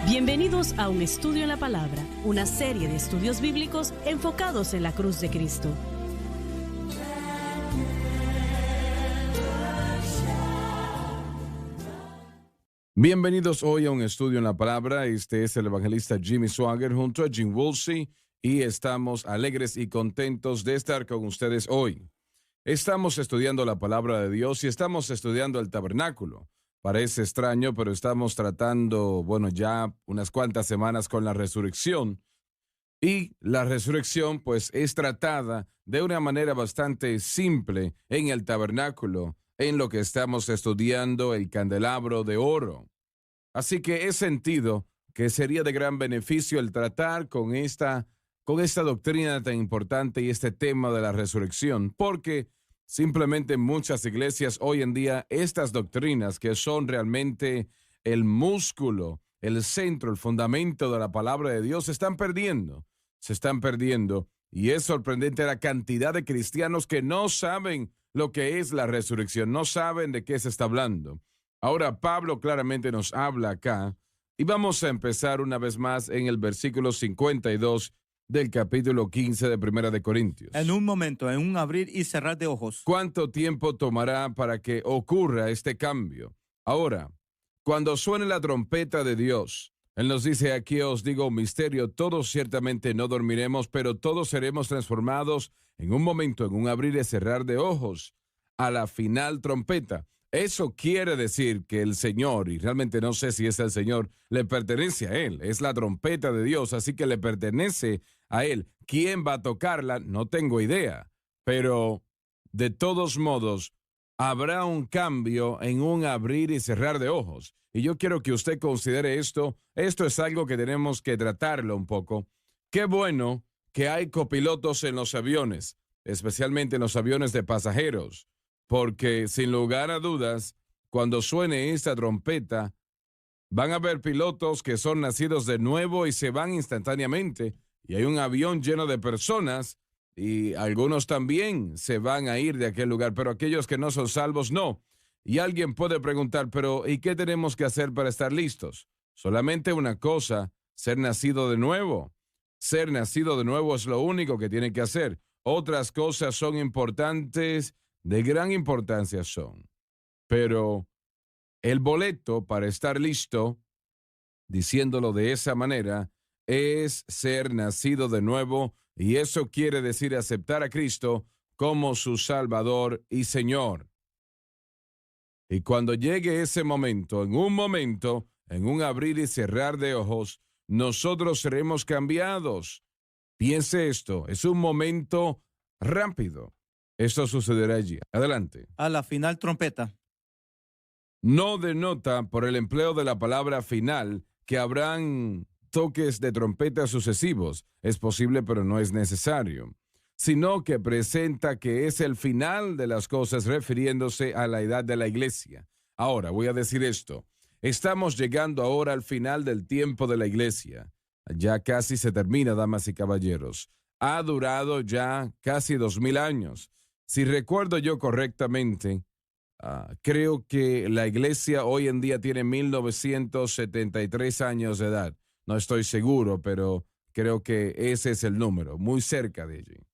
Bienvenidos a Un Estudio en la Palabra, una serie de estudios bíblicos enfocados en la cruz de Cristo. Bienvenidos hoy a Un Estudio en la Palabra. Este es el evangelista Jimmy Swaggart junto a Jim Woolsey y estamos alegres y contentos de estar con ustedes hoy. Estamos estudiando la Palabra de Dios y estamos estudiando el tabernáculo. Parece extraño, pero estamos tratando, ya unas cuantas semanas con la resurrección. Y la resurrección, pues, es tratada de una manera bastante simple en el tabernáculo, en lo que estamos estudiando, el candelabro de oro. Así que he sentido que sería de gran beneficio el tratar con esta doctrina tan importante y este tema de la resurrección, porque simplemente en muchas iglesias hoy en día estas doctrinas que son realmente el músculo, el centro, el fundamento de la palabra de Dios se están perdiendo y es sorprendente la cantidad de cristianos que no saben lo que es la resurrección, no saben de qué se está hablando. Ahora Pablo claramente nos habla acá y vamos a empezar una vez más en el versículo 52 del capítulo 15 de Primera de Corintios. En un momento, en un abrir y cerrar de ojos. ¿Cuánto tiempo tomará para que ocurra este cambio? Ahora, cuando suene la trompeta de Dios, Él nos dice: aquí os digo un misterio, todos ciertamente no dormiremos, pero todos seremos transformados en un momento, en un abrir y cerrar de ojos, a la final trompeta. Eso quiere decir que el Señor, y realmente no sé si es el Señor, le pertenece a Él. Es la trompeta de Dios, así que le pertenece a Él. ¿Quién va a tocarla? No tengo idea. Pero, de todos modos, habrá un cambio en un abrir y cerrar de ojos. Y yo quiero que usted considere esto. Esto es algo que tenemos que tratarlo un poco. Qué bueno que hay copilotos en los aviones, especialmente en los aviones de pasajeros. Porque, sin lugar a dudas, cuando suene esta trompeta, van a haber pilotos que son nacidos de nuevo y se van instantáneamente. Y hay un avión lleno de personas y algunos también se van a ir de aquel lugar, pero aquellos que no son salvos, no. Y alguien puede preguntar, pero ¿y qué tenemos que hacer para estar listos? Solamente una cosa: ser nacido de nuevo. Ser nacido de nuevo es lo único que tiene que hacer. Otras cosas son importantes, de gran importancia son. Pero el boleto para estar listo, diciéndolo de esa manera, es ser nacido de nuevo, y eso quiere decir aceptar a Cristo como su Salvador y Señor. Y cuando llegue ese momento, en un abrir y cerrar de ojos, nosotros seremos cambiados. Piense esto, es un momento rápido. Esto sucederá allí. Adelante. A la final trompeta. No denota por el empleo de la palabra final que habrán toques de trompeta sucesivos. Es posible, pero no es necesario. Sino que presenta que es el final de las cosas, refiriéndose a la edad de la iglesia. Ahora, voy a decir esto. Estamos llegando ahora al final del tiempo de la iglesia. Ya casi se termina, damas y caballeros. Ha durado ya casi 2000 años. Si recuerdo yo correctamente, creo que la iglesia hoy en día tiene 1973 años de edad. No estoy seguro, pero creo que ese es el número, muy cerca de allí.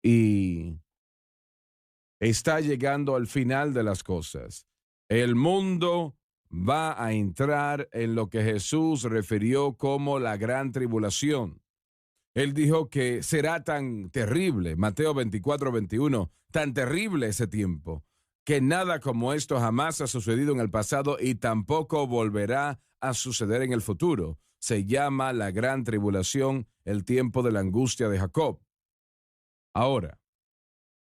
Y está llegando al final de las cosas. El mundo va a entrar en lo que Jesús refirió como la gran tribulación. Él dijo que será tan terrible, Mateo 24:21, tan terrible ese tiempo, que nada como esto jamás ha sucedido en el pasado y tampoco volverá a suceder en el futuro. Se llama la gran tribulación, el tiempo de la angustia de Jacob. Ahora,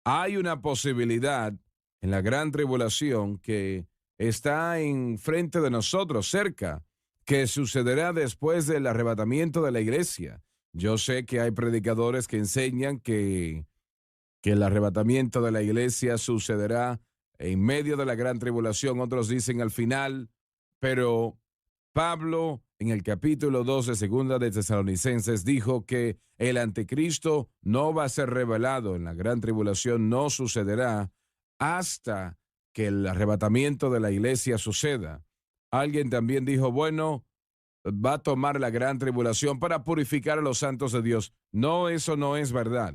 hay una posibilidad en la gran tribulación que está enfrente de nosotros, cerca, que sucederá después del arrebatamiento de la iglesia. Yo sé que hay predicadores que enseñan que el arrebatamiento de la iglesia sucederá en medio de la gran tribulación, otros dicen al final, pero Pablo en el capítulo 2 de Segunda de Tesalonicenses dijo que el anticristo no va a ser revelado en la gran tribulación, no sucederá hasta que el arrebatamiento de la iglesia suceda. Alguien también dijo, bueno, va a tomar la gran tribulación para purificar a los santos de Dios. No, eso no es verdad.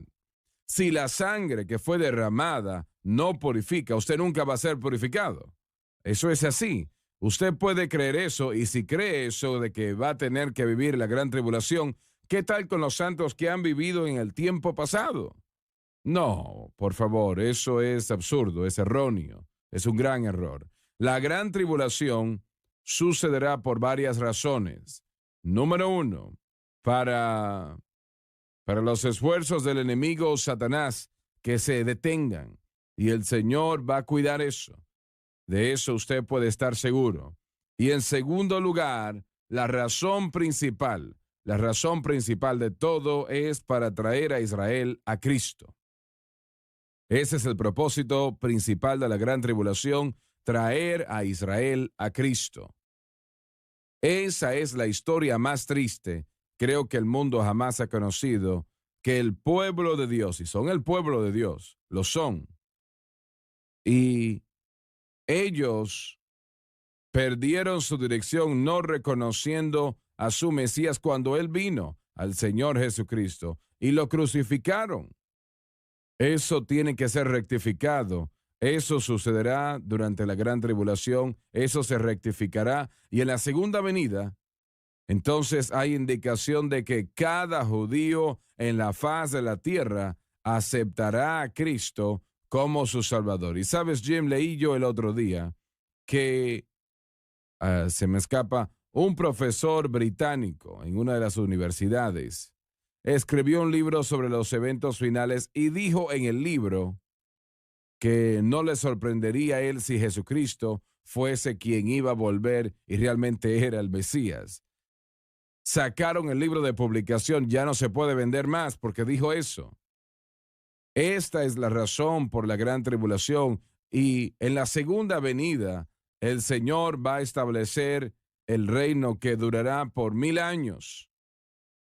Si la sangre que fue derramada no purifica, usted nunca va a ser purificado. Eso es así. Usted puede creer eso, y si cree eso de que va a tener que vivir la gran tribulación, ¿qué tal con los santos que han vivido en el tiempo pasado? No, por favor, eso es absurdo, es erróneo, es un gran error. La gran tribulación sucederá por varias razones. Número uno, para los esfuerzos del enemigo Satanás que se detengan, y el Señor va a cuidar eso. De eso usted puede estar seguro. Y en segundo lugar, la razón principal de todo es para traer a Israel a Cristo. Ese es el propósito principal de la gran tribulación, traer a Israel a Cristo. Esa es la historia más triste, creo que el mundo jamás ha conocido, que el pueblo de Dios, y son el pueblo de Dios, lo son. Y ellos perdieron su dirección no reconociendo a su Mesías cuando Él vino, al Señor Jesucristo, y lo crucificaron. Eso tiene que ser rectificado. Eso sucederá durante la gran tribulación. Eso se rectificará. Y en la segunda venida, entonces hay indicación de que cada judío en la faz de la tierra aceptará a Cristo como su Salvador. Y sabes, Jim, leí yo el otro día que se me escapa, un profesor británico en una de las universidades escribió un libro sobre los eventos finales y dijo en el libro que no le sorprendería a él si Jesucristo fuese quien iba a volver y realmente era el Mesías. Sacaron el libro de publicación, ya no se puede vender más porque dijo eso. Esta es la razón por la gran tribulación, y en la segunda venida el Señor va a establecer el reino que durará por 1000 años.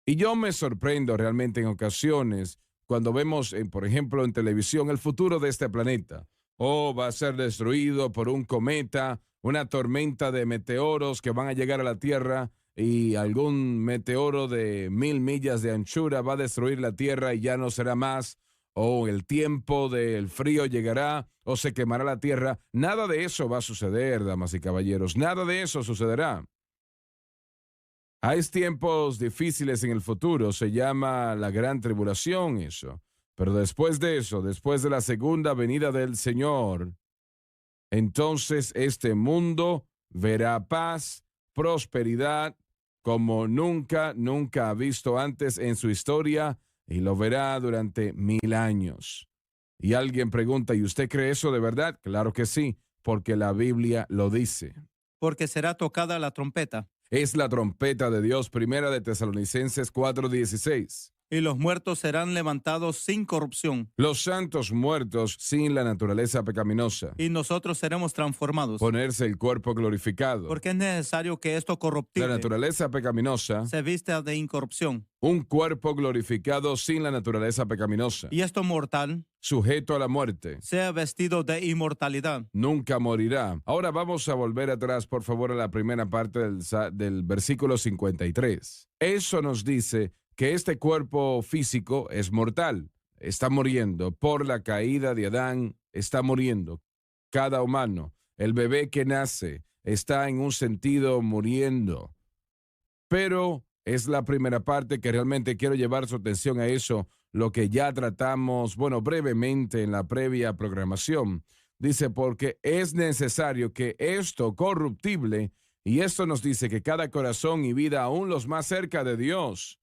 Y yo me sorprendo realmente en ocasiones cuando vemos, por ejemplo, en televisión el futuro de este planeta. Va a ser destruido por un cometa, una tormenta de meteoros que van a llegar a la Tierra, y algún meteoro de 1000 millas de anchura va a destruir la Tierra y ya no será más. O el tiempo del frío llegará, o se quemará la tierra. Nada de eso va a suceder, damas y caballeros. Nada de eso sucederá. Hay tiempos difíciles en el futuro, se llama la gran tribulación eso. Pero después de eso, después de la segunda venida del Señor, entonces este mundo verá paz, prosperidad, como nunca ha visto antes en su historia, y lo verá durante 1000 años. Y alguien pregunta, ¿y usted cree eso de verdad? Claro que sí, porque la Biblia lo dice. Porque será tocada la trompeta. Es la trompeta de Dios, primera de Tesalonicenses 4:16. Y los muertos serán levantados sin corrupción. Los santos muertos sin la naturaleza pecaminosa. Y nosotros seremos transformados. Ponerse el cuerpo glorificado. Porque es necesario que esto corruptible, la naturaleza pecaminosa, se vista de incorrupción. Un cuerpo glorificado sin la naturaleza pecaminosa. Y esto mortal, sujeto a la muerte, sea vestido de inmortalidad. Nunca morirá. Ahora vamos a volver atrás, por favor, a la primera parte del versículo 53. Eso nos dice que este cuerpo físico es mortal, está muriendo por la caída de Adán, está muriendo. Cada humano, el bebé que nace, está en un sentido muriendo. Pero es la primera parte que realmente quiero llevar su atención a eso, lo que ya tratamos, brevemente en la previa programación. Dice, porque es necesario que esto corruptible, y esto nos dice que cada corazón y vida, aún los más cerca de Dios,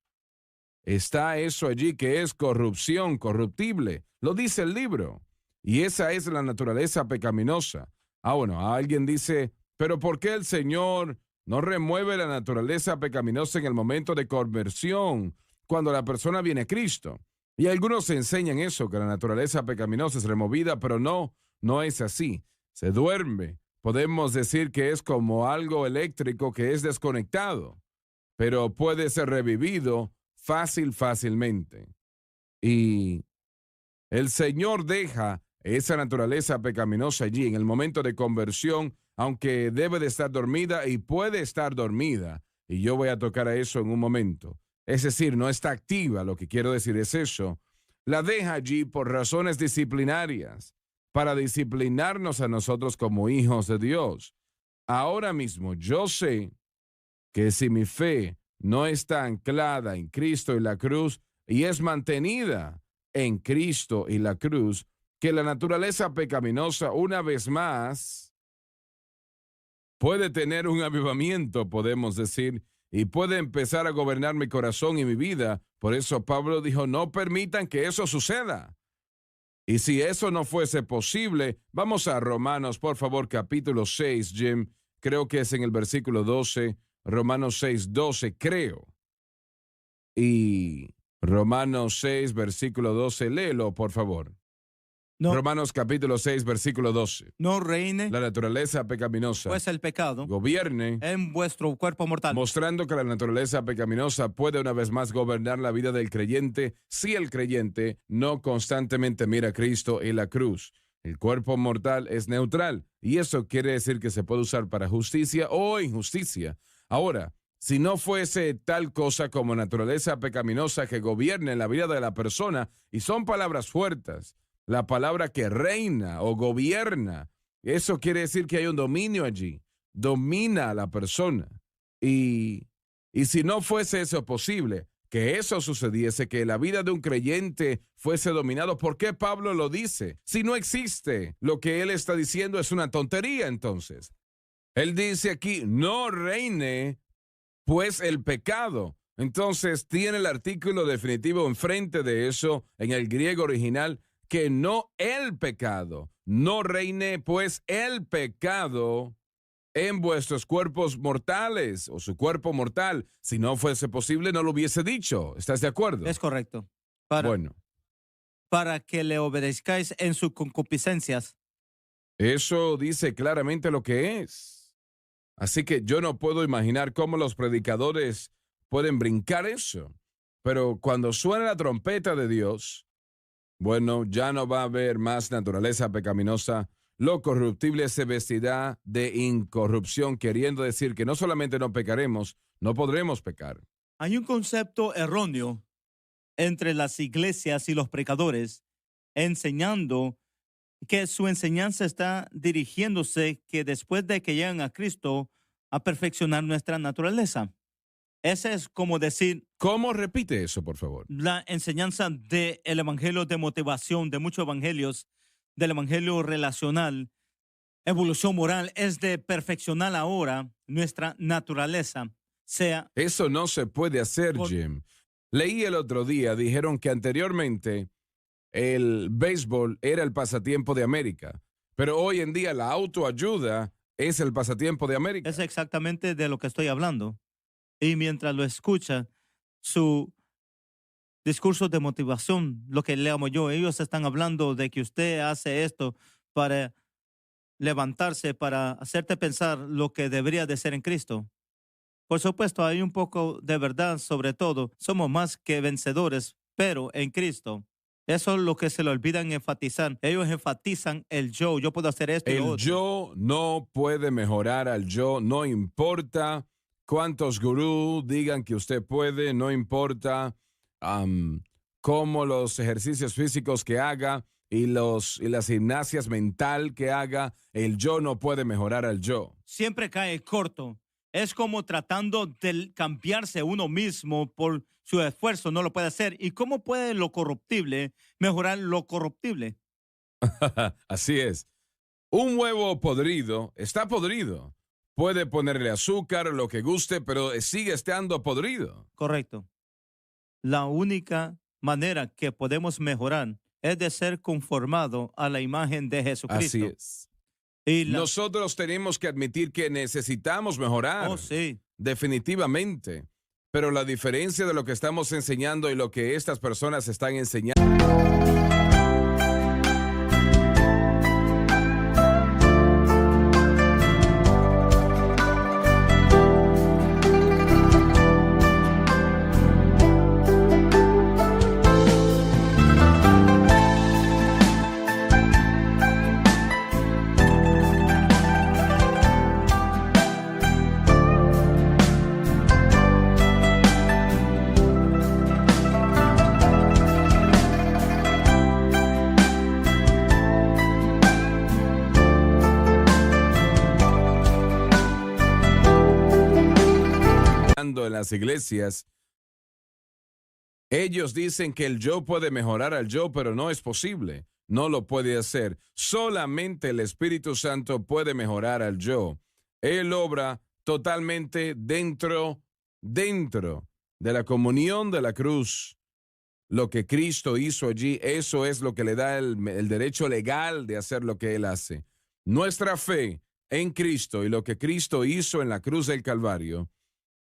está eso allí que es corrupción, corruptible. Lo dice el libro. Y esa es la naturaleza pecaminosa. Alguien dice, pero ¿por qué el Señor no remueve la naturaleza pecaminosa en el momento de conversión, cuando la persona viene a Cristo? Y algunos enseñan eso, que la naturaleza pecaminosa es removida, pero no es así. Se duerme. Podemos decir que es como algo eléctrico que es desconectado, pero puede ser revivido fácilmente. Y el Señor deja esa naturaleza pecaminosa allí en el momento de conversión, aunque debe de estar dormida y puede estar dormida. y yo voy a tocar a eso en un momento. Es decir, no está activa, lo que quiero decir es eso. La deja allí por razones disciplinarias, para disciplinarnos a nosotros como hijos de Dios. Ahora mismo yo sé que si mi fe no está anclada en Cristo y la cruz y es mantenida en Cristo y la cruz, que la naturaleza pecaminosa una vez más puede tener un avivamiento, podemos decir, y puede empezar a gobernar mi corazón y mi vida. Por eso Pablo dijo, no permitan que eso suceda. Y si eso no fuese posible, vamos a Romanos, por favor, capítulo 6, Jim. Creo que es en el versículo 12, Romanos 6, 12, creo. Y Romanos 6, versículo 12, léelo, por favor. No, Romanos capítulo 6, versículo 12. no reine, La naturaleza pecaminosa pues el pecado gobierne, en vuestro cuerpo mortal. mostrando que la naturaleza pecaminosa puede una vez más gobernar la vida del creyente si el creyente no constantemente mira a Cristo y la cruz. El cuerpo mortal es neutral y eso quiere decir que se puede usar para justicia o injusticia. Ahora, si no fuese tal cosa como naturaleza pecaminosa que gobierne la vida de la persona, y son palabras fuertes, la palabra que reina o gobierna, eso quiere decir que hay un dominio allí, domina a la persona. Y si no fuese eso posible, que eso sucediese, que la vida de un creyente fuese dominado, ¿por qué Pablo lo dice? Si no existe, lo que él está diciendo es una tontería entonces. Él dice aquí, no reine pues el pecado. Entonces tiene el artículo definitivo enfrente de eso en el griego original, que no el pecado, no reine pues el pecado en vuestros cuerpos mortales o su cuerpo mortal. Si no fuese posible, no lo hubiese dicho. ¿Estás de acuerdo? Es correcto. Para que le obedezcáis en sus concupiscencias. Eso dice claramente lo que es. Así que yo no puedo imaginar cómo los predicadores pueden brincar eso. Pero cuando suena la trompeta de Dios, bueno, ya no va a haber más naturaleza pecaminosa. Lo corruptible se vestirá de incorrupción, queriendo decir que no solamente no pecaremos, no podremos pecar. Hay un concepto erróneo entre las iglesias y los predicadores, enseñando que su enseñanza está dirigiéndose que después de que llegan a Cristo, a perfeccionar nuestra naturaleza. Ese es como decir... ¿Cómo repite eso, por favor? La enseñanza del evangelio de motivación, de muchos evangelios, del evangelio relacional, evolución moral, es de perfeccionar ahora nuestra naturaleza. Eso no se puede hacer, Jim. Leí el otro día, dijeron que anteriormente el béisbol era el pasatiempo de América, pero hoy en día la autoayuda es el pasatiempo de América. Es exactamente de lo que estoy hablando. Y mientras lo escucha, su discurso de motivación, lo que le amo yo, ellos están hablando de que usted hace esto para levantarse, para hacerte pensar lo que debería de ser en Cristo. Por supuesto, hay un poco de verdad sobre todo. Somos más que vencedores, pero en Cristo. Eso es lo que se le olvidan enfatizar. Ellos enfatizan el yo. Yo puedo hacer esto y lo otro. El yo no puede mejorar al yo, no importa cuántos gurús digan que usted puede, no importa cómo los ejercicios físicos que haga y las gimnasias mental que haga, el yo no puede mejorar al yo. Siempre cae corto. Es como tratando de cambiarse uno mismo por su esfuerzo, no lo puede hacer. ¿Y cómo puede lo corruptible mejorar lo corruptible? Así es. Un huevo podrido está podrido. Puede ponerle azúcar, lo que guste, pero sigue estando podrido. Correcto. La única manera que podemos mejorar es de ser conformado a la imagen de Jesucristo. Así es. Y nosotros tenemos que admitir que necesitamos mejorar. Oh, sí. Definitivamente. Pero la diferencia de lo que estamos enseñando y lo que estas personas están enseñando... pasando en las iglesias. Ellos dicen que el yo puede mejorar al yo, pero no es posible. No lo puede hacer. Solamente el Espíritu Santo puede mejorar al yo. Él obra totalmente dentro de la comunión de la cruz. Lo que Cristo hizo allí, eso es lo que le da el derecho legal de hacer lo que Él hace. Nuestra fe en Cristo y lo que Cristo hizo en la cruz del Calvario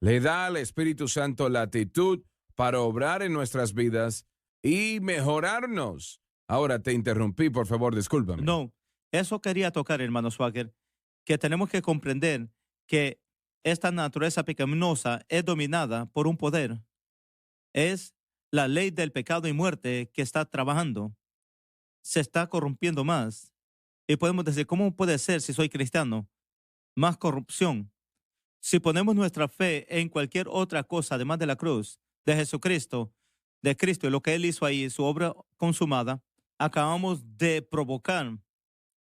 le da al Espíritu Santo la actitud para obrar en nuestras vidas y mejorarnos. Ahora te interrumpí, por favor, discúlpame. No, eso quería tocar, hermano Swagger, que tenemos que comprender que esta naturaleza pecaminosa es dominada por un poder. Es la ley del pecado y muerte que está trabajando. Se está corrompiendo más. Y podemos decir, ¿cómo puede ser si soy cristiano? Más corrupción. Si ponemos nuestra fe en cualquier otra cosa además de la cruz, de Jesucristo, de Cristo y lo que Él hizo ahí, su obra consumada, acabamos de provocar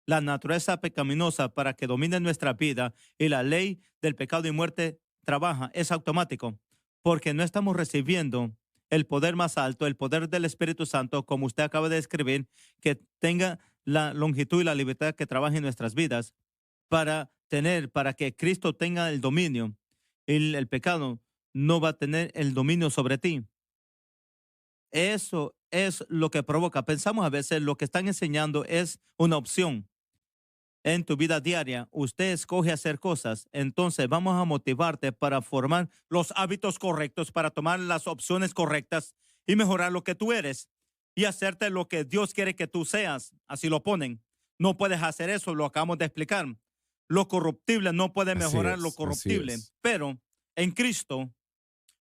la naturaleza pecaminosa para que domine nuestra vida y la ley del pecado y muerte trabaja. Es automático porque no estamos recibiendo el poder más alto, el poder del Espíritu Santo, como usted acaba de describir, que tenga la longitud y la libertad que trabaje en nuestras vidas para que Cristo tenga el dominio. El pecado no va a tener el dominio sobre ti. Eso es lo que provoca. Pensamos a veces lo que están enseñando es una opción. En tu vida diaria, usted escoge hacer cosas, entonces vamos a motivarte para formar los hábitos correctos, para tomar las opciones correctas y mejorar lo que tú eres y hacerte lo que Dios quiere que tú seas. Así lo ponen. No puedes hacer eso, lo acabamos de explicar. Lo corruptible no puede mejorar lo corruptible, pero en Cristo,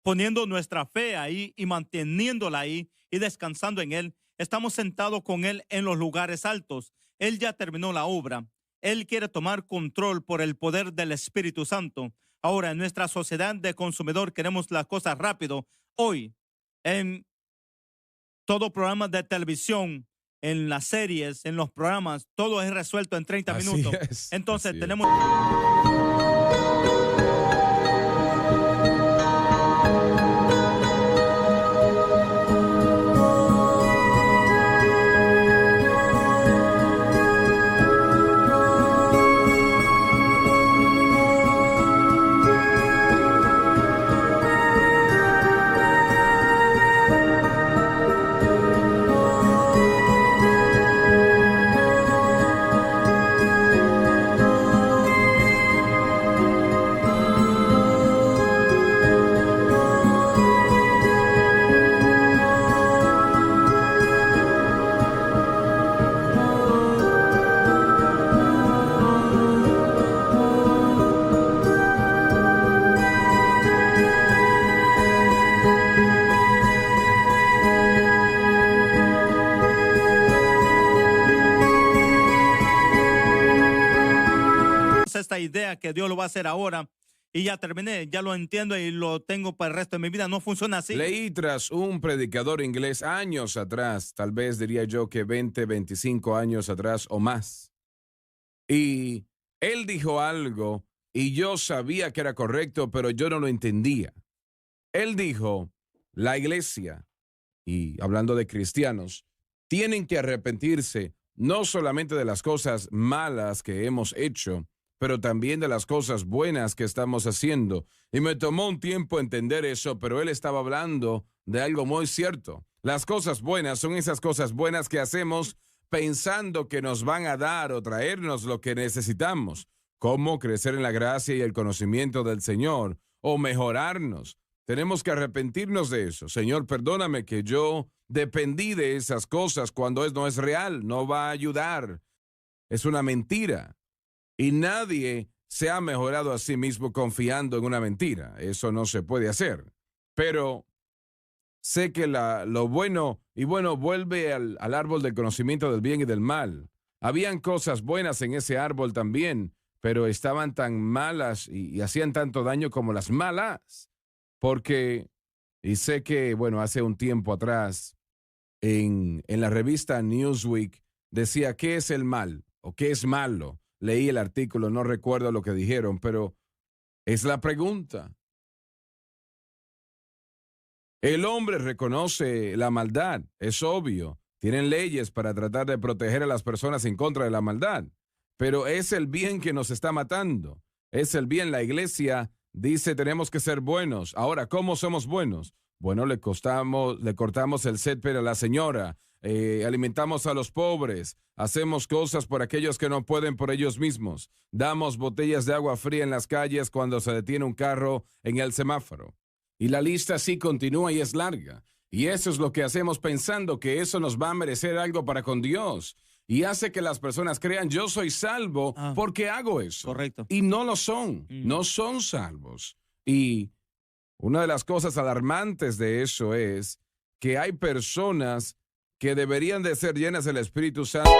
poniendo nuestra fe ahí y manteniéndola ahí y descansando en Él, estamos sentados con Él en los lugares altos. Él ya terminó la obra. Él quiere tomar control por el poder del Espíritu Santo. Ahora, en nuestra sociedad de consumidor queremos las cosas rápido. Hoy, en todo programa de televisión, en las series, en los programas, todo es resuelto en 30 minutos. Entonces, tenemos... esta idea que Dios lo va a hacer ahora y ya terminé, ya lo entiendo y lo tengo para el resto de mi vida. No funciona así. Leí tras un predicador inglés años atrás, tal vez diría yo que 20, 25 años atrás o más. Y él dijo algo y yo sabía que era correcto, pero yo no lo entendía. Él dijo, la iglesia, y hablando de cristianos, tienen que arrepentirse no solamente de las cosas malas que hemos hecho, pero también de las cosas buenas que estamos haciendo. Y me tomó un tiempo entender eso, pero él estaba hablando de algo muy cierto. Las cosas buenas son esas cosas buenas que hacemos pensando que nos van a dar o traernos lo que necesitamos, como crecer en la gracia y el conocimiento del Señor, o mejorarnos. Tenemos que arrepentirnos de eso. Señor, perdóname que yo dependí de esas cosas cuando no es real, no va a ayudar. Es una mentira. Y nadie se ha mejorado a sí mismo confiando en una mentira. Eso no se puede hacer. Pero sé que lo bueno y bueno vuelve al árbol del conocimiento del bien y del mal. Habían cosas buenas en ese árbol también, pero estaban tan malas y hacían tanto daño como las malas. Porque, y sé que, bueno, hace un tiempo atrás, en la revista Newsweek, decía, ¿qué es el mal? ¿O qué es malo? Leí el artículo, no recuerdo lo que dijeron, pero es la pregunta. El hombre reconoce la maldad, es obvio. Tienen leyes para tratar de proteger a las personas en contra de la maldad. Pero es el bien que nos está matando. Es el bien. La iglesia dice tenemos que ser buenos. Ahora, ¿cómo somos buenos? Bueno, le cortamos el césped a la señora, alimentamos a los pobres, hacemos cosas por aquellos que no pueden por ellos mismos, damos botellas de agua fría en las calles cuando se detiene un carro en el semáforo. Y la lista así continúa y es larga. Y eso es lo que hacemos pensando que eso nos va a merecer algo para con Dios. Y hace que las personas crean, yo soy salvo porque hago eso. Correcto. Y no lo son, no son salvos. Y una de las cosas alarmantes de eso es que hay personas que deberían de ser llenas del Espíritu Santo.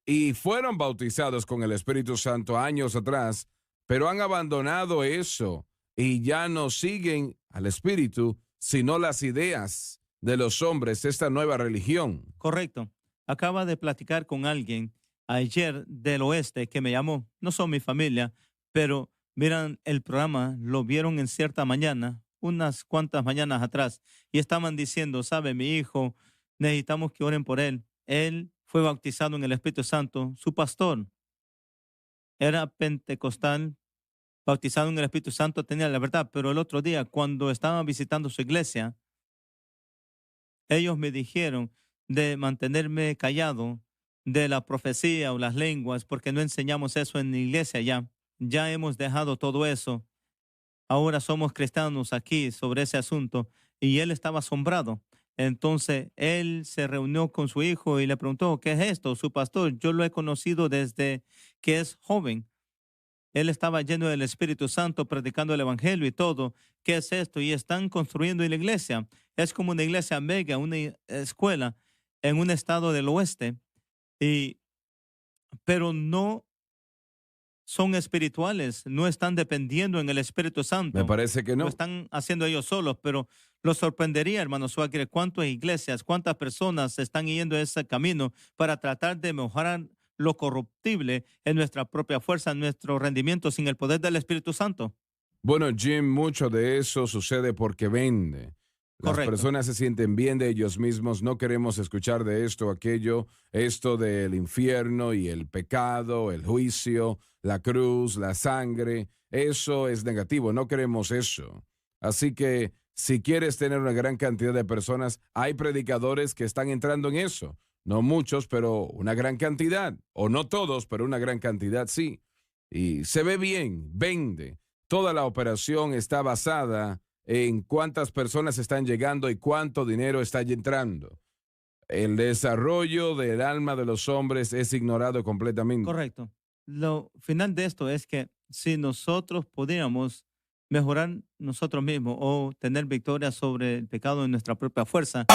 Y fueron bautizados con el Espíritu Santo años atrás, pero han abandonado eso y ya no siguen al Espíritu, sino las ideas de los hombres, esta nueva religión. Correcto. Acaba de platicar con alguien ayer del oeste que me llamó. No son mi familia, pero miran el programa, lo vieron en cierta mañana, unas cuantas mañanas atrás, y estaban diciendo, sabe, mi hijo, necesitamos que oren por él. Él fue bautizado en el Espíritu Santo. Su pastor era pentecostal, bautizado en el Espíritu Santo, tenía la verdad. Pero el otro día, cuando estaban visitando su iglesia, ellos me dijeron de mantenerme callado de la profecía o las lenguas, porque no enseñamos eso en la iglesia ya. Ya hemos dejado todo eso. Ahora somos cristianos aquí sobre ese asunto. Y él estaba asombrado. Entonces, él se reunió con su hijo y le preguntó, ¿qué es esto? Su pastor, yo lo he conocido desde que es joven. Él estaba lleno del Espíritu Santo, predicando el Evangelio y todo. ¿Qué es esto? Y están construyendo la iglesia. Es como una iglesia mega, una escuela en un estado del oeste. Pero no son espirituales, no están dependiendo en el Espíritu Santo. Me parece que no. Lo están haciendo ellos solos, pero lo sorprendería, hermano Suárez, cuántas iglesias, cuántas personas están yendo ese camino para tratar de mejorar lo corruptible en nuestra propia fuerza, en nuestro rendimiento sin el poder del Espíritu Santo. Bueno, Jim, mucho de eso sucede porque vende. Las Correcto. personas se sienten bien de ellos mismos, no queremos escuchar de esto, aquello, esto del infierno y el pecado, el juicio, la cruz, la sangre. Eso es negativo, no queremos eso. Así que si quieres tener una gran cantidad de personas, hay predicadores que están entrando en eso. No muchos, pero una gran cantidad. O no todos, pero una gran cantidad sí. Y se ve bien, vende. Toda la operación está basada en cuántas personas están llegando y cuánto dinero está entrando. El desarrollo del alma de los hombres es ignorado completamente. Correcto. Lo final de esto es que si nosotros pudiéramos mejorar nosotros mismos o tener victoria sobre el pecado en nuestra propia fuerza,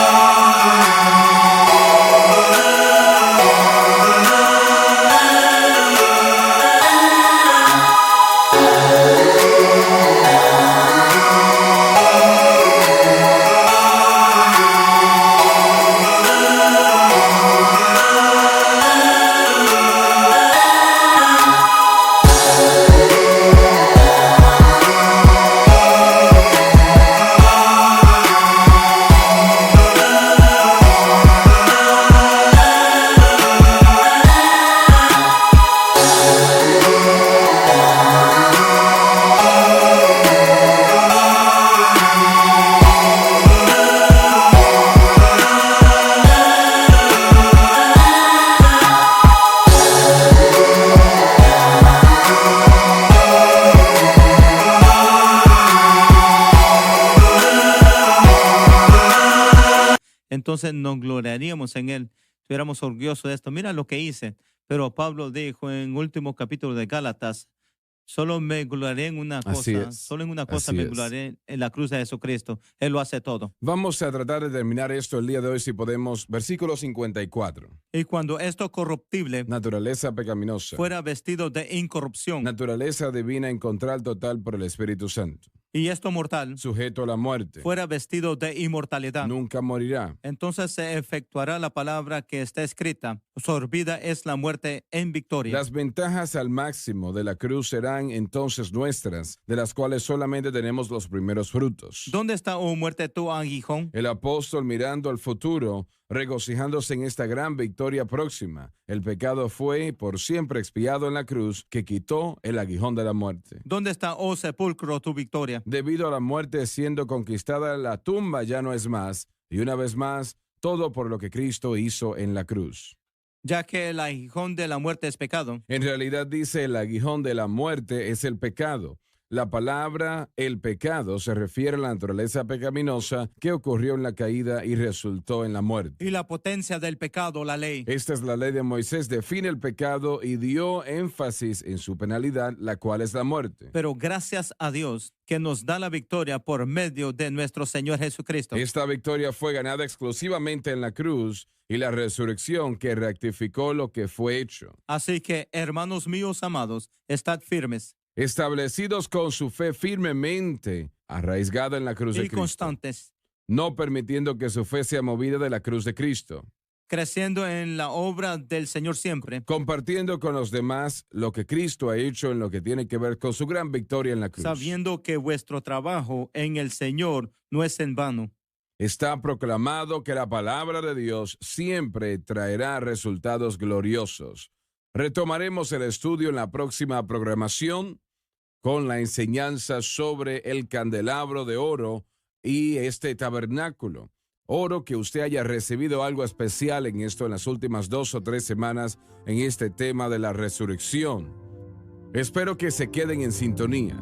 entonces nos gloriaríamos en Él, estuviéramos orgullosos de esto. Mira lo que hice. Pero Pablo dijo en el último capítulo de Gálatas, solo me gloriaré en una Así cosa, es. solo en una cosa Así me es. gloriaré en la cruz de Jesucristo. Él lo hace todo. Vamos a tratar de terminar esto el día de hoy, si podemos. Versículo 54. Y cuando esto corruptible Naturaleza pecaminosa. fuera vestido de incorrupción, Naturaleza divina en control total por el Espíritu Santo. y esto mortal Sujeto a la muerte. fuera vestido de inmortalidad, Nunca morirá. entonces se efectuará la palabra que está escrita: sorbida es la muerte en victoria. Las ventajas al máximo de la cruz serán entonces nuestras, de las cuales solamente tenemos los primeros frutos. ¿Dónde está, oh muerte, tu aguijón? El apóstol, mirando al futuro, regocijándose en esta gran victoria próxima. El pecado fue por siempre expiado en la cruz, que quitó el aguijón de la muerte. ¿Dónde está, oh sepulcro, tu victoria? Debido a la muerte siendo conquistada, la tumba ya no es más, y una vez más, todo por lo que Cristo hizo en la cruz. Ya que el aguijón de la muerte es pecado. En realidad dice, el aguijón de la muerte es el pecado. La palabra el pecado se refiere a la naturaleza pecaminosa que ocurrió en la caída y resultó en la muerte. Y la potencia del pecado, la ley. Esta es la ley de Moisés, define el pecado y dio énfasis en su penalidad, la cual es la muerte. Pero gracias a Dios que nos da la victoria por medio de nuestro Señor Jesucristo. Esta victoria fue ganada exclusivamente en la cruz y la resurrección que rectificó lo que fue hecho. Así que, hermanos míos amados, estad firmes Establecidos con su fe firmemente arraigada en la cruz de y Cristo, constantes, no permitiendo que su fe sea movida de la cruz de Cristo, creciendo en la obra del Señor siempre, compartiendo con los demás lo que Cristo ha hecho en lo que tiene que ver con su gran victoria en la cruz. sabiendo que vuestro trabajo en el Señor no es en vano. Está proclamado que la palabra de Dios siempre traerá resultados gloriosos. Retomaremos el estudio en la próxima programación con la enseñanza sobre el candelabro de oro y este tabernáculo. Oro que usted haya recibido algo especial en esto en las últimas 2 o 3 semanas en este tema de la resurrección. Espero que se queden en sintonía.